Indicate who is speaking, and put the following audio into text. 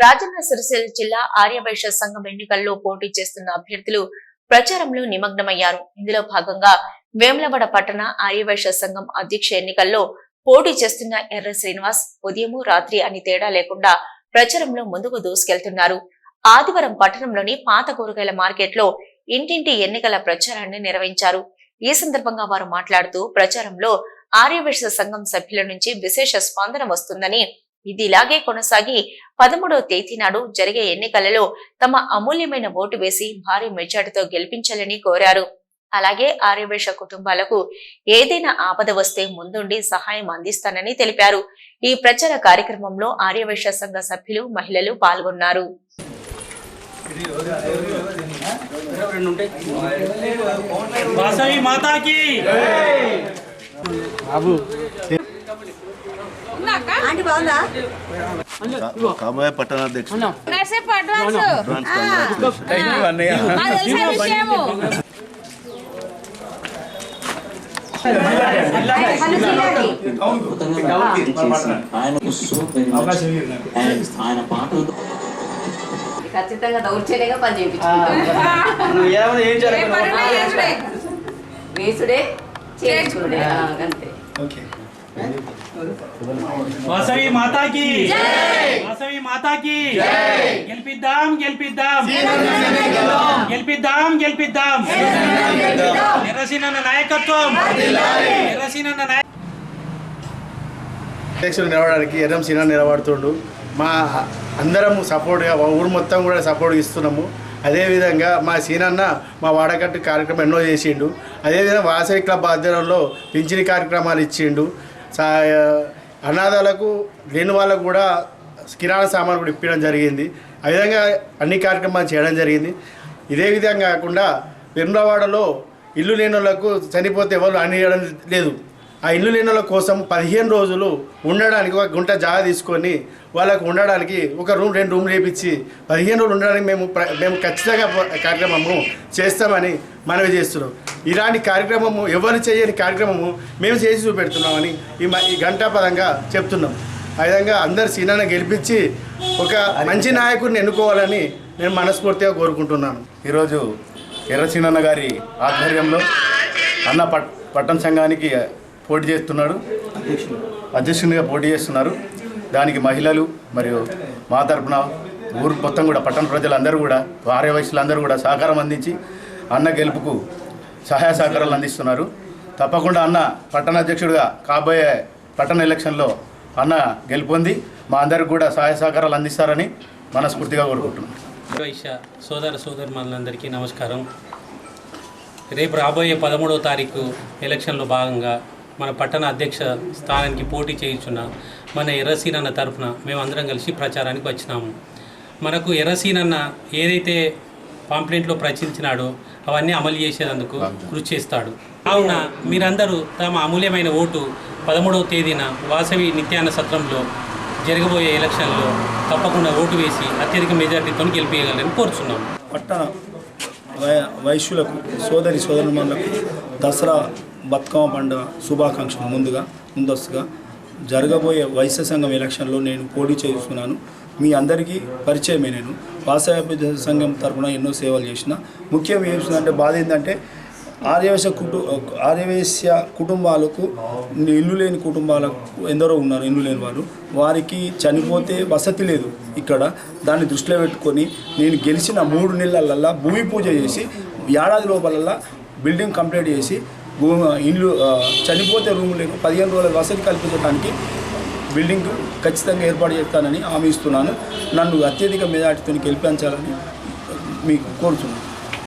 Speaker 1: రాజన్న సిరిసిల్ల జిల్లా ఆర్యవైశ్య సంఘం ఎన్నికల్లో పోటీ చేస్తున్న అభ్యర్థులు ప్రచారంలో నిమగ్నమయ్యారు. ఇందులో భాగంగా వేములవాడ పట్టణ ఆర్యవైశ్య సంఘం అధ్యక్ష ఎన్నికల్లో పోటీ చేస్తున్న ఎర్ర శ్రీనివాస్ ఉదయం రాత్రి అని తేడా లేకుండా ప్రచారంలో ముందుకు దూసుకెళ్తున్నారు. ఆదివారం పట్టణంలోని పాత కూరగాయల మార్కెట్లో ఇంటింటి ఎన్నికల ప్రచారాన్ని నిర్వహించారు. ఈ సందర్భంగా వారు మాట్లాడుతూ ప్రచారంలో ఆర్యవైశ్య సంఘం సభ్యుల నుంచి విశేష స్పందన వస్తుందని, ఇది ఇలాగే కొనసాగి 13వ తేదీ నాడు జరిగే ఎన్నికలలో తమ అమూల్యమైన ఓటు వేసి భారీ మెజార్టీతో గెలిపించాలని కోరారు. అలాగే ఆర్యవైశ్య కుటుంబాలకు ఏదైనా ఆపద వస్తే ముందుండి సహాయం అందిస్తానని తెలిపారు. ఈ ప్రచార కార్యక్రమంలో ఆర్యవైశ్య సంఘ సభ్యులు, మహిళలు పాల్గొన్నారు.
Speaker 2: కాబోయే పట్టణాధ్యక్షుడు
Speaker 3: ఆయన పాటలతో
Speaker 4: ఖచ్చితంగా దౌర్జన్యంగా పని చేయించుకుంటాం. వేసుడే చేసుకుడే అంతే.
Speaker 5: వాసవి మాతాకి వాసవి మాతాకి గెలిపిద్దాం గెలిపిద్దాం గెలిపిద్దాం గెలిపిద్దాం ఎర్రసీనన్న నాయకత్వం ఎర్రసీనన్న
Speaker 2: అధ్యక్షులు నిలవడానికి ఎర్రం సీనా నిలబడుతుండు. మా అందరం సపోర్ట్గా ఊరు మొత్తం కూడా సపోర్ట్ ఇస్తున్నాము. అదేవిధంగా మా సీనన్న మా వాడకట్టు కార్యక్రమం ఎన్నో చేసిండు. అదేవిధంగా వాసవి క్లబ్ ఆధ్వర్యంలో పింఛని కార్యక్రమాలు ఇచ్చిండు. అనాథాలకు లేని వాళ్ళకు కూడా కిరాణా సామాన్ కూడా ఇప్పడం జరిగింది. ఆ విధంగా అన్ని కార్యక్రమాలు చేయడం జరిగింది. ఇదే విధంగా కాకుండా వేములవాడలో ఇల్లు లేని వాళ్ళకు చనిపోతే ఎవరు అనియడం లేదు. ఆ ఇల్లు లేని వాళ్ళ కోసం 15 రోజులు ఉండడానికి ఒక గుంట జాగా తీసుకొని వాళ్ళకు ఉండడానికి ఒక రూమ్ 2 రూమ్లు వేయించి 15 రోజులు ఉండడానికి మేము ఖచ్చితంగా కార్యక్రమము చేస్తామని మనవి చేస్తున్నాం. ఇలాంటి కార్యక్రమము ఎవరు చేయని కార్యక్రమము మేము చేసి చూపెడుతున్నామని ఈ గంటాపదంగా చెప్తున్నాం. ఆ విధంగా అందరు సీనాన్ని గెలిపించి ఒక మంచి నాయకుడిని ఎన్నుకోవాలని నేను మనస్ఫూర్తిగా కోరుకుంటున్నాను.
Speaker 6: ఈరోజు ఎర్ర సీనన్న గారి ఆధ్వర్యంలో అన్న పట్టణ సంఘానికి పోటీ చేస్తున్నాడు, అధ్యక్షునిగా పోటీ చేస్తున్నారు. దానికి మహిళలు మరియు మా తరపున ఊరు మొత్తం కూడా పట్టణ ప్రజలందరూ కూడా ఆర్యవైశ్యులందరూ కూడా సహకారం అందించి అన్న గెలుపుకు సహాయ సహకారాలు అందిస్తున్నారు. తప్పకుండా అన్న పట్టణ అధ్యక్షుడిగా కాబోయే పట్టణ ఎలక్షన్లో అన్న గెలుపొంది మా అందరికి కూడా సహాయ సహకారాలు అందిస్తారని మనస్ఫూర్తిగా కోరుకుంటున్నాను.
Speaker 5: ఆర్యవైశ్య సోదర సోదరులందరికీ నమస్కారం. రేపు రాబోయే 13వ తారీఖు ఎలక్షన్లో భాగంగా మన పట్టణ అధ్యక్ష స్థానానికి పోటీ చేయించున్న మన ఎర్రసీనన్న తరఫున మేమందరం కలిసి ప్రచారానికి వచ్చినాము. మనకు ఎర్రసీనన్న ఏదైతే పాంప్లెంట్లో ప్రచురించినాడో అవన్నీ అమలు చేసేందుకు కృషి చేస్తాడు. కావున మీరందరూ తమ అమూల్యమైన ఓటు 13వ తేదీన వాసవి నిత్యాన్న సత్రంలో జరగబోయే ఎలక్షన్లో తప్పకుండా ఓటు వేసి అత్యధిక మెజార్టీతో గెలిపేయగలని కోరుచున్నాము.
Speaker 7: పట్టణ వైశ్యులకు సోదరులకు దసరా బతుకమ్మ పండుగ శుభాకాంక్షలు ముందస్తుగా జరగబోయే వైశ్య సంఘం ఎలక్షన్లో నేను పోటీ చేస్తున్నాను. మీ అందరికీ పరిచయమే. నేను వాసవి సంఘం తరఫున ఎన్నో సేవలు చేసిన. ముఖ్యం ఏంటంటే బాధ ఏంటంటే ఆర్యవైశ్య కుటుంబాలకు ఇల్లు లేని కుటుంబాలకు ఎందరో ఉన్నారు. ఇల్లు లేని వారు, వారికి చనిపోతే వసతి లేదు ఇక్కడ. దాన్ని దృష్టిలో పెట్టుకొని నేను గెలిచిన 3 నెలలల్లా భూమి పూజ చేసి ఏడాది లోపలల్లా బిల్డింగ్ కంప్లీట్ చేసి ఇల్లు చనిపోతే రూమ్ లేక 15 రోజుల వసతి కల్పించడానికి బిల్డింగ్ ఖచ్చితంగా ఏర్పాటు చేస్తానని హామీ ఇస్తున్నాను. నన్ను అత్యధిక మెజార్టీతో గెలిపించాలని మీకు కోరుతున్నాను.